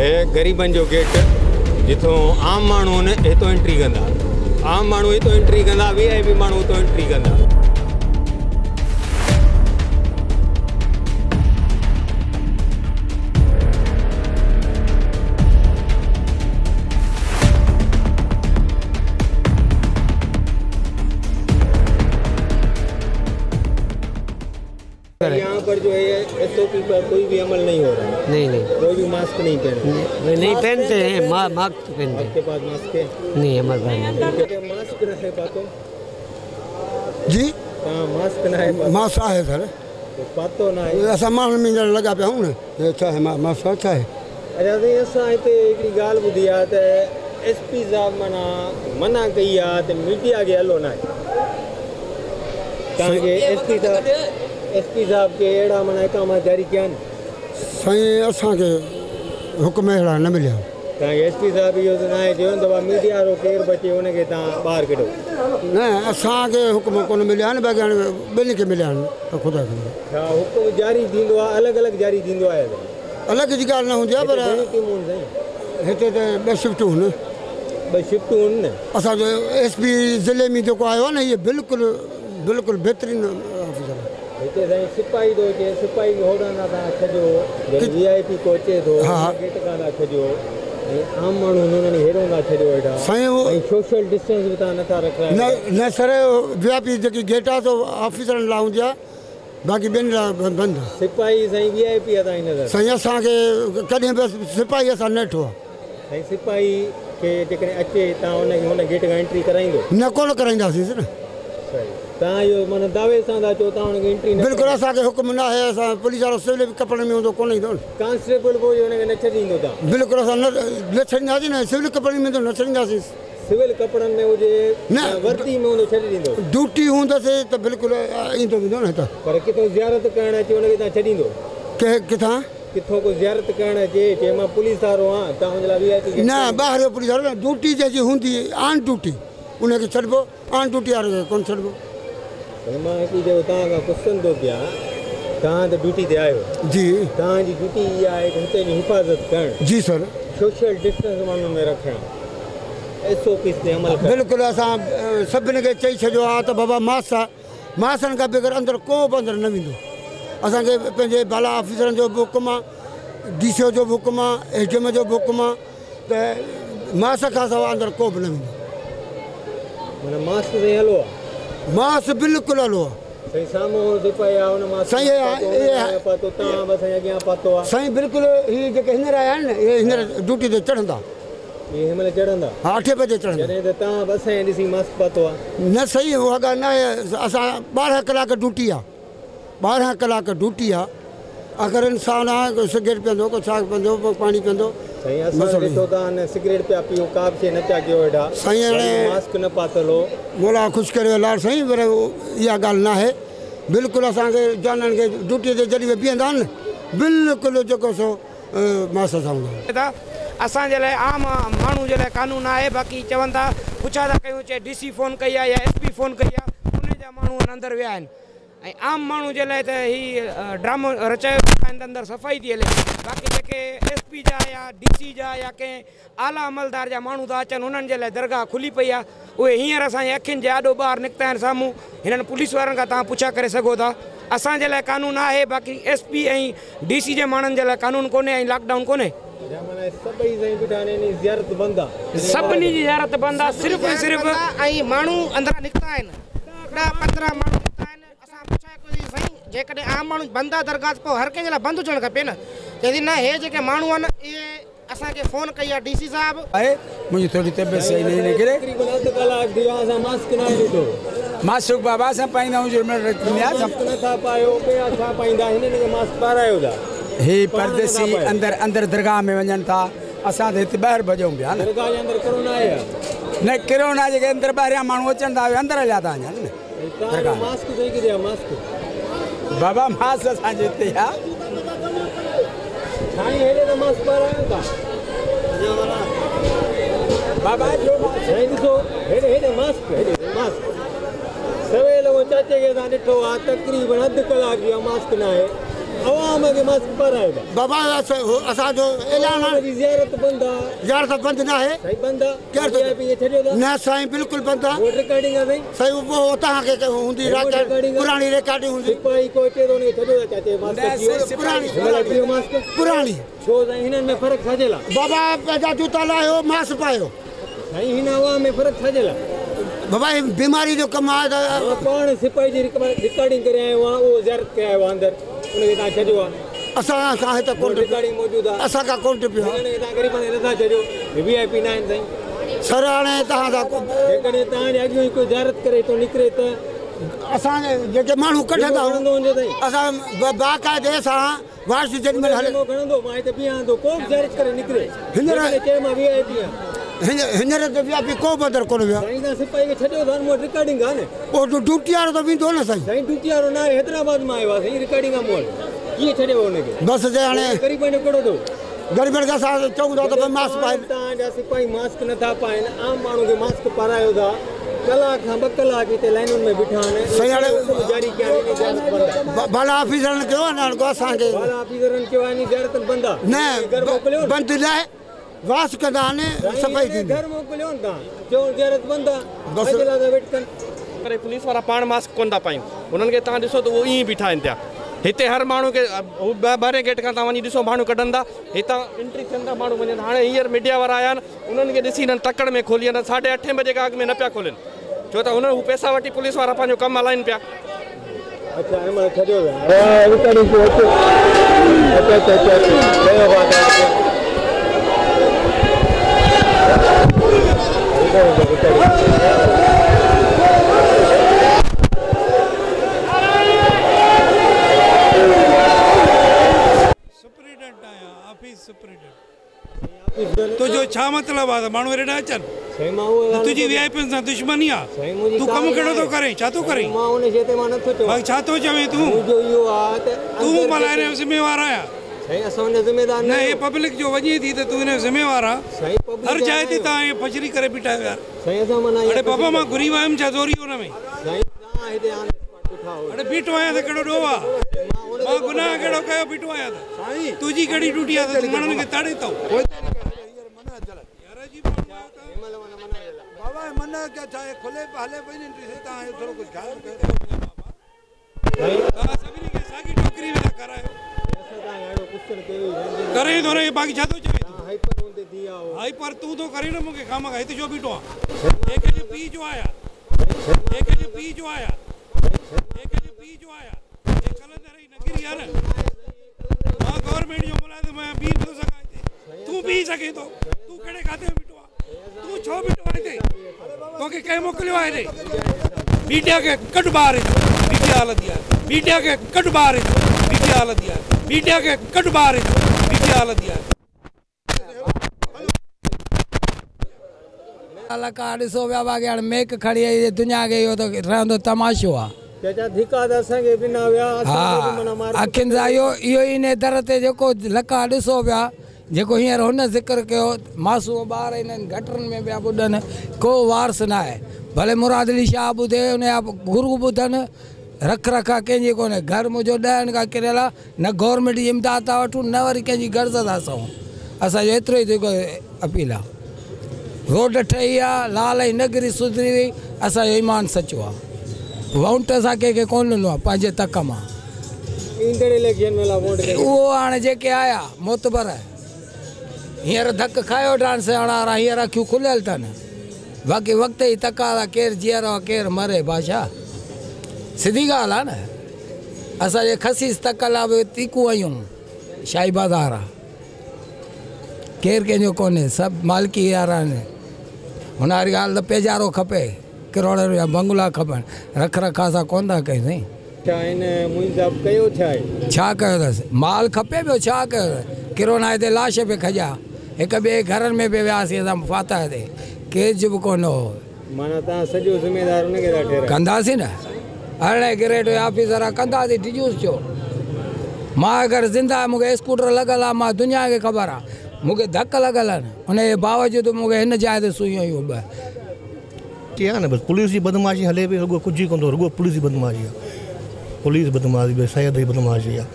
गरीबन जो गेट जिथों आम माण्हू ने हितो एंट्री कंदा, आम माण्हू हितो एंट्री कंदा, VIP माण्हू हितो एंट्री कंदा। यहाँ पर जो है SOP पर कोई भी अमल नहीं हो रहा है। नहीं कोई भी मास्क नहीं नहीं पहनते हैं, मास्क पहनते हैं। आपके पास मास्क है? नहीं, हमारे पास नहीं। मास्क न है पातो जी? हाँ, मास्क न है। मास्क है सर, तो पातो ना है। असां माण्हुनि में हींअर लॻा पिया आहियूं न, छा आहे मास्क छा आहे? अच्छा साईं, असां हिते हिकिड़ी ॻाल्हि ॿुधी आहे त SP साहब मना कई आहे त मीडिया खे हलो न आहे। तव्हांखे SP साहब के अहिड़ा अहकाम जारी कया आहिनि? साईं असांखे हुकुम अहिड़ा न मिलिया। तव्हांखे SP साहब इहो त न आहे चयो त मीडिया वारो केरु बचे हुनखे तव्हां ॿाहिरि कढो? न, असांखे हुकुम कोन मिलिया आहिनि, बाक़ी हाणे ॿिन्ही खे मिलिया आहिनि। ख़ुदा खे छा हुकुम जारी थींदो आहे? अलॻि अलॻि जारी थींदो आहे? अलॻि जी ॻाल्हि न हूंदी आहे, पर हिते त 2 शिफ्टूं आहिनि। 2 शिफ्टूं आहिनि न? असांजो SP ज़िले में जेको आयो आहे न, इहे बिल्कुलु बहितरीनु ऑफिसर आहे। हिते साईं सिपाही थो अचे, सिपाही खे होॾां था छॾियो, VIP को अचे थो गेट खां था छॾियो, आम माण्हू हुननि हेॾो था छॾियो वेठा साईं। सोशल डिस्टेंस बि तव्हां नथा रखायो? न सर, VIP जेकी गेट आहे तो ऑफिसरनि लाइ हूंदी आहे, बाक़ी ॿियनि लाइ बंदि आहे। सिपाही साईं VIP आहे तव्हांजी नज़र? साईं असांखे कॾहिं बि सिपाही असां न ॾिठो आहे। साईं सिपाही खे जेकॾहिं अचे तव्हां हुन गेट खां एंट्री कराईंदो? न, कोन कराईंदासीं न। तव्हां इहो माना दावे सां था चओ तव्हां हुनखे एंट्री? बिल्कुलु असांखे हुकुम न आहे। असां पुलिस वारो सिविल कपिड़े में हूंदो कोन ईंदो। कांस्टेबल कोई हुनखे न छॾींदो? तव्हां बिल्कुलु असां न छॾींदासीं न, सिविल कपिड़े में न छॾींदासीं। सिविल कपिड़नि में हुजे न, वर्दी में हूंदो छॾे ॾींदो? ड्यूटी हूंदसि त बिल्कुलु ईंदो वेंदो न हितां। पर किथां ज़ियारत करणु अचे हुनखे तव्हां छॾींदो? किथां? किथां को ज़ियारत करणु अचे, चए मां पुलिस वारो आहियां, तव्हां हुन लाइ VIP? न, ॿाहिरि जो पुलिस वारो न, ड्यूटी जेकी हूंदी ऑन ड्यूटी उनखे छॾिबो, ऑन ड्यूटी वारे खे कोन छॾिबो। मां हिकिड़ी जॻह तव्हां खां पुछनि थो पिया, तव्हां त ड्यूटी ते आहियो? जी। तव्हांजी ड्यूटी इहा आहे त हुते जी हिफ़ाज़त करणु? जी सर। सोशल डिस्टेंस माण्हुनि में रखणु, SOP ते अमल करणु? बिल्कुलु असां सभिनी खे चई छॾियो आहे त बाबा मास्क आहे, मास्कनि खां बग़ैर अंदरि को बि अंदरि न वेंदो। असांखे पंहिंजे बाला ऑफिसरनि जो बि हुकुम आहे, DCO जो बि हुकुम आहे, HM जो बि हुकुम आहे त मास्क खां सवाइ अंदरि को बि न वेंदो। माना मास्क साईं हलो आहे? मास्क बिल्कुलु हलो आहे साईं। साम्हूं सिपाही आहे, हुन मास्क पातो, तव्हां बि साईं अॻियां पातो आहे? साईं बिल्कुलु हीअ जेके हींअर आया आहिनि न, इहे हींअर ड्यूटी ते चढ़ंदा। इहे हिन महिल चढ़ंदा? हा, 8 बजे चढ़ंदा। जॾहिं त तव्हां बि असांजे ॾिसी मास्क पातो आहे? न सही, उहा ॻाल्हि न आहे। असां 12 कलाक ड्यूटी आहे, 12 कलाक ड्यूटी आहे। अगरि इंसानु आहे, सिगरेट पीअंदो, को छा पीअंदो, को पाणी पीअंदो। साईं असां ॾिठो तव्हां सिगरेट पिया पीओ, का बि शइ न पिया कयो वेठा साईं, मास्क न पातल हो। मोला ख़ुशि करे लाड़ साईं, पर इहा ॻाल्हि न आहे। बिल्कुलु असांखे जाननि खे ड्यूटी ते जॾहिं बीहंदा आहिनि न, बिल्कुलु जेको सो मास्क सां हूंदो। असांजे लाइ आम माण्हू जे लाइ कानून आहे, बाक़ी चवनि था पुछा था कयूं, चए DC फ़ोन कई आहे या SP फ़ोन कई आहे, उन जा माण्हू अंदरि विया आहिनि। ऐं आम माण्हू जे लाइ त हीउ ड्रामो रचायो अंदरि सफ़ाई थी हले, बाक़ी जेके SP जा या DC जा या कंहिं आला अमलदार जा माण्हू था अचनि, उन्हनि जे लाइ दरगाह खुली पई आहे। उहे हींअर असांजे अखियुनि जे आॾो ॿाहिरि निकिता आहिनि साम्हूं। हिननि पुलिस वारनि खां तव्हां पुछा करे सघो था। असांजे लाइ कानून आहे, बाक़ी SP ऐं DC जे माण्हुनि जे लाइ कानून कोन्हे ऐं लॉकडाउन कोन्हे। सभिनी जी ज़ियारत बंदि आहे, सिर्फ़ु ऐं सिर्फ़ु। ऐं माण्हू अंदरां निकिता आहिनि, 10-15 माण्हू निकिता आहिनि। असां पुछाए कोई साईं, जेकॾहिं आम माण्हू बंदि आहे दरगाह, पोइ हर कंहिंजे लाइ बंदि हुजणु खपे न। चवंदी न, हे जेके माण्हू आहिनि इहे असांखे फ़ोन कई आहे DC साहब आहे, मुंहिंजी थोरी तबियत सही न निकिरे। मास्क बाबा असां पाईंदा आहियूं, नथा पायो, छा पाईंदा, हिननि खे मास्क पारायो था। हे परदेसी अंदरि दरगाह में वञनि था, असां त हिते ॿाहिरि भॼूं पिया न। दरगाह जे अंदरि कोरोना आहे न? कोरोना जेके अंदरि ॿाहिरियां माण्हू अचनि था, अंदरि हलिया था वञनि न। मास्क सही किथे आहे? मास्क बाबा मास्क असांजे हिते आहे। साईं हेॾे त मास्क पारायो था बाबा जो। साईं ॾिसो, हेॾे मास्क, हेॾे मास्क सवेल चाचे खे असां ॾिठो आहे, तक़रीबन अधु कलाक जो मास्क न आहे। आवाम खे मास्क पारायो बाबा असांजो ऐलान ज़ियारत बंदि आहे ज़ियारत बंदि न आहे साईं बंदि आहे केरु VIP छॾियो था न साईं बिल्कुलु बंदि आहे वोट रिकॉर्डिंग आहे साईं साईं उहो तव्हांखे हूंदी पुराणी रिकॉर्डिंग हूंदी सिपाही को अचे थो उनखे छॾियो था चाचे मास्क पुराणी मास्क पुराणी छो साईं हिननि में फ़र्क़ु छाजे लाइ बाबा पंहिंजा जूता लाहियो मास्क पायो साईं हिन आवाम में फ़र्क़ु छाजे लाइ बाबा ही बीमारी जो कमु आहे त पाण सिपाही जी रिकॉर्डिंग करे आयो आहियां उहो ज़ियारत करे आयो आहे अंदरि उनखे तव्हां छॾियो आहे असां खां हिते कोन रिकॉर्डिंग मौजूदु आहे असां खां कोन टिपियो आहे हिनखे तव्हां ग़रीबनि खे नथा छॾियो VIP न आहिनि साईं सर हाणे तव्हां सां जेकॾहिं तव्हांजे अॻियां ई कोई ज़ियारत करे थो निकिरे त असांजे जेके माण्हू कढंदा खणंदो वञे साईं असां बाक़ाइदे सां वार्ष जेॾीमहिल हले खणंदो मां हिते बीहां थो को बि ज़ियारत करे निकिरे चए मां VIP आहियां हींअर त VIP को बि अंदरि कोन वियो साईं तव्हां सिपाही खे छॾियो था मूं वटि रिकॉर्डिंग आहे न पोइ ड्यूटी वारो त वेंदो न साईं साईं ड्यूटी वारो न आहे हैदराबाद मां आयो आहे साईं रिकॉर्डिंग आहे मूं वटि कीअं छॾियो हुनखे बसि जे हाणे ग़रीबनि जो कहिड़ो थो ग़रीबनि खे असां चऊं था त भई मास्क पाइनि तव्हांजा सिपाही मास्क नथा पाइनि आम माण्हू खे मास्क पारायो था कलाक खां 2 कलाक हिते लाइनुनि में बीठा आहिनि सही हाणे जारी कया बाला ऑफिसरनि कयो आहे न हाणे असांखे बाला ऑफिसरनि चयो आहे ज़ियारत बंदि आहे न घर मोकिलियो बंदि न आहे वास कंदा आहिनि सफ़ाई थींदी घर मोकिलियो न तव्हां चयो ज़ियारत बंदि आहे बसि वेट कनि करे पुलिस वारा पाण मास्क कोन था पायूं उन्हनि खे तव्हां ॾिसो त उहो ईअं बीठा आहिनि पिया हिते हर माण्हू खे ॿाहिरें गेट खां तव्हां वञी ॾिसो माण्हू कढंदा हितां एंट्री थियनि था माण्हू वञनि हाणे हींअर मीडिया वारा आया आहिनि उन्हनि खे ॾिसी हिननि तकड़ में खोली आहिनि 8:30 बजे खां अॻु में न पिया खोलनि छो त हुन हू पैसा वठी पुलिस वारा पंहिंजो कमु हलाइनि पिया अच्छा हिन छॾियो तुझो छा मतलब आहे माण्हू हेॾे न अचनि तुंहिंजी VIP सां दुश्मनी आहे तूं कमु कहिड़ो थो करे छा थो करे मां उन शइ ते मां नथो चवां भाई छा थो चवें तूं इहो आहे त तूं भला हिन ज़िम्मेवार आहियां साईं असां हुन ज़िम्मेदार न हे पब्लिक जो वञे थी त तूं हिन ज़िम्मेवार आहे साईं पब्लिक हर जाइ ते तव्हां इहे फजरी करे बीठा आहियो यार साईं असां माना अड़े बाबा मां घुरी वियुमि छा ज़ोरी हुन में साईं तव्हां हिते अड़े बीठो आहियां त कहिड़ो ॾोह आहे मां गुनाह कहिड़ो कयो बीठो आहियां त तुंहिंजी कहिड़ी ड्यूटी आहे त माण्हुनि खे ताड़े थो बाबा मना क्या चाहे खुले हले पई न तव्हां थोरो कुझु ख़्यालु तव्हां सभिनी खे साॻी टोकरी में था करायो करे थो रहे बाक़ी छा थो चवे हाइपर तूं थो करे न मूंखे खाम खां हिते छो बीठो आहे एक जो पी जो आया एक जो पी जो आया एक जो पी जो आया ये कलंदर ही नगरी है न मां गवर्नमेंट जो मुलाज़िम मैं पी थो सघां हिते तूं पी सघे थो तूं कहिड़े खाते में बीठो आहे तूं छो बीठो आहे हिते तोखे कंहिं मोकिलियो आहे हिते मीडिया खे कढ ॿाहिरि मीडिया हलंदी आहे मीडिया खे कढ ॿाहिरि मीडिया हलंदी आहे मीडिया खे कढ ॿाहिरि मीडिया हलंदी आहे कलाकार ॾिसो विया बाक़ी हाणे मेक खड़ी आई दुनिया खे इहो त रहंदो तमाशो आहे हा अखियुनि सां इहो ई इन दर ते जेको लका ॾिसो पिया जेको हींअर हुन ज़िक्र कयो मासूम ॿार इन्हनि गटरनि में पिया ॿुधनि को वारस न आहे भले मुराद अली शाह ॿुधे उनजा गुरू ॿुधनि रख रखा कंहिंजी कोन्हे घर मुंहिंजो 10 खां किरियल आहे न गवर्नमेंट जी इमदाद था वठूं न वरी कंहिंजी गर्ज़ था सहूं असांजो एतिरो ई जेको अपील आहे रोड ठही आहे लाल जी नगरी सुधरी वई असांजो ईमान सचो आहे वोट असां कंहिंखे कोन ॾिनो आहे पंहिंजे तक मां उहो हाणे जेके आया मोतबर हींअर धक खायो डांस वारा हींअर अखियूं खुलियल अथनि बाक़ी वक़्त ई तका था केरु जीअर आहे केरु मरे बादशाह सिधी ॻाल्हि आहे न असांजे खसीस तकल आहे बि तीकू आहियूं शाही बाज़ार आहे केरु कंहिंजो कोन्हे सभु मालिकी वारा आहिनि हुन वारी ॻाल्हि त पेजारो खपे करोड़ रुपया बंगला खपनि रख रखा सां कोन था कयूं साईं छा कयो अथसि माल खपे पियो छा कयो किरोना हिते लाश पे खॼा हिक ॿिए घरनि में बि वियासीं असां फाता ते केज बि कोन हो कंदासीं न अरिड़हें ग्रेड ऑफिसर आहे कंदासीं डिजूस जो मां अगरि ज़िंदा मूंखे स्कूटर लॻल आहे मां दुनिया खे ख़बर आहे मूंखे धक लॻल आहिनि उनजे बावजूदि मूंखे हिन जाइ ते सुइयूं आहियूं ॿ आहे न बसि पुलिस जी बदमाशी हले पई रुॻो कुझु ई कोन थो रुॻो पुलिस जी बदमाशी आहे पुलिस बदमाशी सैद जी बदमाशी आहे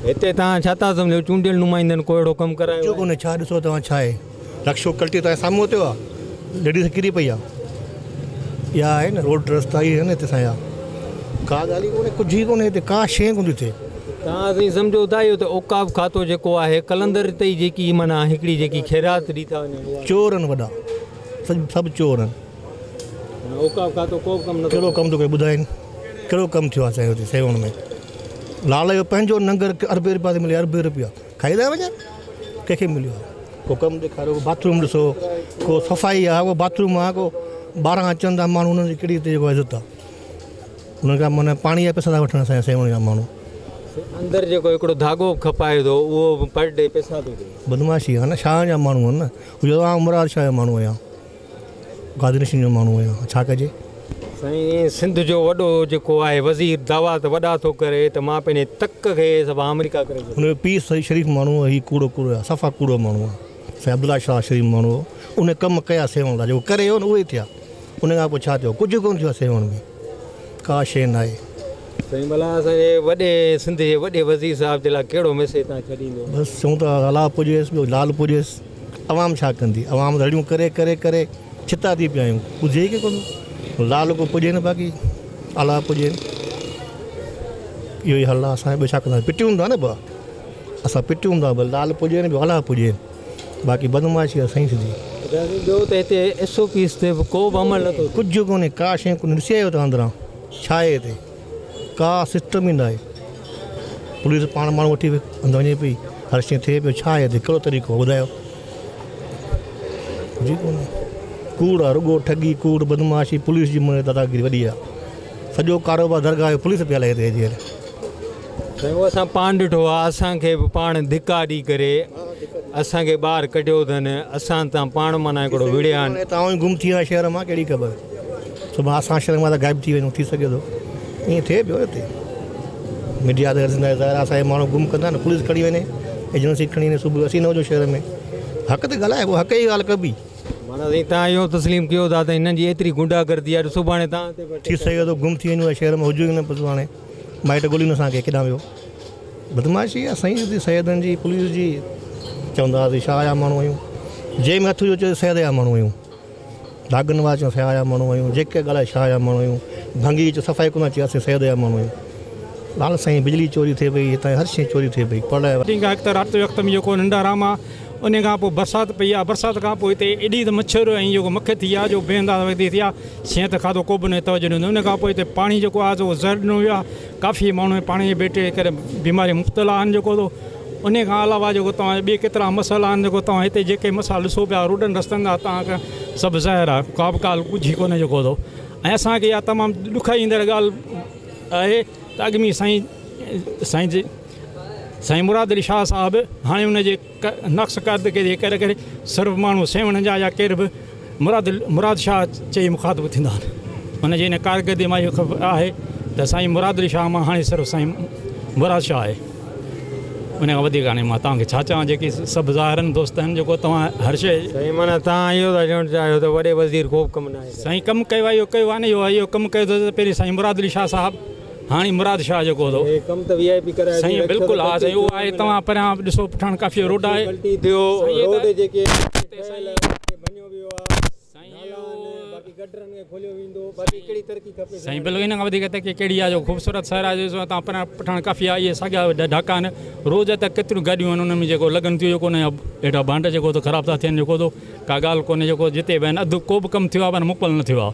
हिते तव्हां छा था सम्झो चूंडियल नुमाइंदनि को अहिड़ो कमु करायो जो कोन्हे छा ॾिसो तव्हां छा आहे रक्षो कल्टी तव्हांजे साम्हूं थियो आहे लेडीस किरी पई आहे इहा आहे न रोड रस्ता ई आहे न हिते असांजा का ॻाल्हि ई कोन्हे कुझु ई कोन्हे हिते का शइ कोन थी थिए तव्हां असीं सम्झो था इहो त औकाफ़ खातो जेको आहे कलंदर ते जेकी माना हिकिड़ी जेकी ख़ैरात ॾी था वञनि चोर आहिनि वॾा सभु चोर आहिनि औकाफ़ खातो को बि कमु न कहिड़ो कमु थो करे ॿुधाइनि कहिड़ो कमु थियो आहे असांजे हुते सेवण में लाल जो पंहिंजो नंगर अरबे रुपया ते मिले अरबे रुपया खाई था वञनि कंहिंखे मिलियो आहे को कमु ॾेखारियो को बाथरूम ॾिसो को सफ़ाई आहे को बाथरूम आहे को ॿारहं अचनि था माण्हू हुननि जी कहिड़ी हिते जेको इज़त आहे हुननि खां माना पाणी जा पैसा था वठनि असांजे सेवण जा माण्हू अंदरि जेको हिकिड़ो धाॻो खपाए थो उहो पर डे पैसा थो ॾे बदमाशी आहे न शाह जा माण्हू आहिनि न उहो आउं मुराद शाह जो माण्हू आहियां गादरी जो माण्हू आहियां छा कजे साईं सिंध जो वॾो जेको आहे वज़ीर दावा त वॾा थो करे त मां पंहिंजे तक खे सभु अमेरिका करे हुनजो पीउ सही शरीफ़ माण्हू आहे हीउ कूड़ो कूड़ो आहे सफ़ा कूड़ो माण्हू आहे साईं अब्दुल्ला शाह शरीफ़ माण्हू हो उन कमु कया सेवण लाइ जेको करे हो न उहे थिया उन खां पोइ छा थियो कुझु कोन थियो आहे सेवण में का शइ न आहे साईं भला असांजे वॾे सिंध जे वॾे वज़ीर साहिब जे लाइ कहिड़ो मैसेज तव्हां छॾींदो बसि चऊं था अला पुॼेसि ॿियो लाल पुॼेसि अवाम छा कंदी अवाम रड़ियूं करे करे करे छिता थी पिया आहियूं पुॼे ई कोन लाल को पुॼे न बाक़ी अला पुॼे इहो ई हल आहे असांखे ॿियो छा कंदासीं पिटियूं हूंदा न ॿ असां पिटियूं हूंदा भले लाल पुॼे न ॿियो अला पुॼे बाक़ी बदमाशी आहे साईं सिधी ॿियो त हिते SOPs ते बि को बि अमल नथो कुझु कोन्हे का शइ कोन्हे ॾिसी आयो तव्हां अंदरां छा आहे हिते का सिस्टम ई न आहे पुलिस पाण माण्हू वठी अंदरि वञे पई हर शइ थिए पियो छा आहे हिते कहिड़ो तरीक़ो ॿुधायो जी कोन्हे कूड़ आहे रुॻो ठगी कूड़ बदमाशी पुलिस जी मन दादागिरी वॾी आहे सॼो कारोबार दरगाह जो पुलिस पिया हलाए हिते जीअं साईं उहो असां पाण ॾिठो आहे असांखे बि पाण धिका ॾेई करे असांखे ॿाहिरि कढियो अथनि असां तां पाण माना हिकिड़ो विड़िया आहिनि तव्हां ई गुम थी विया शहर मां कहिड़ी ख़बर सुभाणे असां शहर मां त गाइब थी वञूं थी सघे थो ईअं थिए पियो हिते मीडिया ते असांजे माण्हू गुम कंदा न पुलिस खणी वञे एजेंसी खणी वञे सुबुह असीं न हुजूं शहर में हक़ ते ॻाल्हाए पोइ हक़ जी ॻाल्हि कबी माना साईं तव्हां इहो तस्लीम कयो था त हिननि जी एतिरी गुंडागर्दी आहे सुभाणे तव्हां ते थी सघे थो गुम थी वञूं शहर में हुजूं ई न पोइ सुभाणे माइट ॻोल्हियूं न असांखे केॾां वियो बदमाशी आहे साईं सैदनि जी पुलिस जी चवंदा हुआसीं शाह जा माण्हू आहियूं जंहिं में हथु जो चए सैद जा माण्हू आहियूं दागन वाच शाह जा माण्हू आहियूं जेके ॻाल्हाए शाह जा माण्हू आहियूं भंगी जो सफ़ाई कोन अचे असीं सैद जा माण्हू आहियूं लाल साईं बिजली चोरी थिए पई हितां हर शइ चोरी थिए पई पर हिकु त राति वक़्त में जेको नंढा राम आहे उन खां पोइ बरसाति पई आहे बरसाति खां पोइ हिते एॾी त मच्छर ऐं जेको मख थी आहे जो बेहंदा वधी थिया सिहत खाधो को बि न तवजो ॾींदो उन खां पोइ हिते पाणी जेको आहे उहो ज़र ॾिनो वियो आहे काफ़ी माण्हू पाणी जे भेटे करे बीमारी मुख़्तला आहिनि जेको थो उन खां अलावा जेको तव्हां ॿिए केतिरा मसाला आहिनि जेको तव्हां हिते जेके मसाला ॾिसो पिया रोडनि रस्तनि था तव्हांखे सभु ज़ाहिर आहे का बि ॻाल्हि कुझु ई कोन्हे जेको थो ऐं असांखे इहा तमामु ॾुखाई ईंदड़ ॻाल्हि आहे त अॻिमी साईं मुराद अली शाह साहिबु हाणे हुनजे नक्स कारदगी जे करे करे सर्व माण्हू सेवण जा या केर बि मुराद शाह चई मुखातिबु थींदा आहिनि हुनजे हिन कारकर्दगी मां इहो ख़बर आहे त साईं मुराद अली शाह मां हाणे सिर्फ़ु साईं मुराद शाह आहे उन खां वधीक हाणे मां तव्हांखे छा चवां जेकी सभु ज़ाहिरनि दोस्त आहिनि जेको तव्हां हर शइ साईं माना तव्हां इहो था चवणु चाहियो त वॾे वज़ीर को बि कमु न आहे साईं कमु कयो आहे इहो आहे न इहो कमु कयो त पहिरीं साईं मुराद अली शाह साहिबु हाणे मुराद शाह जेको थो कमु त VIP कराए साईं बिल्कुलु हा साईं उहो आहे तव्हां परियां ॾिसो पठान काफ़ी रोड आहे साईं बिल्कुलु इन खां वधीक त कहिड़ी आहे जो ख़ूबसूरत शहर आहे जो तव्हां परियां पठान काफ़ी आहे इहे साॻिया ढाका आहिनि रोज़ त केतिरियूं गाॾियूं आहिनि उन में जेको लॻनि थियूं जेको न हेॾा भांड जेको थो ख़राबु था थियनि जेको थो का ॻाल्हि कोन्हे जेको जिते बि आहिनि अधु को बि कमु थियो आहे पर मुकमल न थियो आहे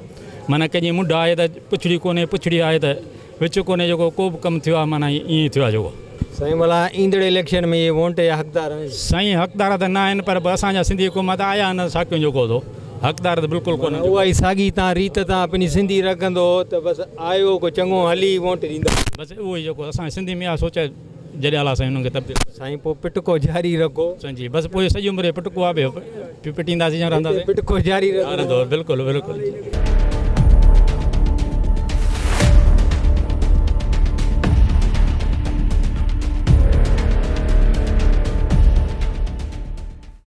माना कंहिंजी मुंड आहे त पुछड़ी कोन्हे पुछड़ी आहे त विच कोन्हे जेको को बि कमु थियो आहे माना ईअं थियो आहे जेको साईं भला ईंदड़ इलेक्शन में इहे वोट जा हक़दार आहिनि साईं हक़दार त न आहिनि पर असांजा सिंधी हुकूमत आया न साकियूं जेको थो हक़दार त बिल्कुलु कोन्हे उहा ई साॻी तव्हां रीत तव्हां पंहिंजी सिंधी रखंदो त बसि आयो को चङो हली वोट ॾींदा बसि उहो ई जेको असांजे सिंधी में आहे सोचे जॾहिं आला साईं हुनखे तब्दील साईं पोइ पिटको जारी रखो साईं जी बसि पोइ सॼी उमिरि पिटको आहे पिटींदासीं रहंदासीं पिटको जारी रहंदो बिल्कुलु बिल्कुलु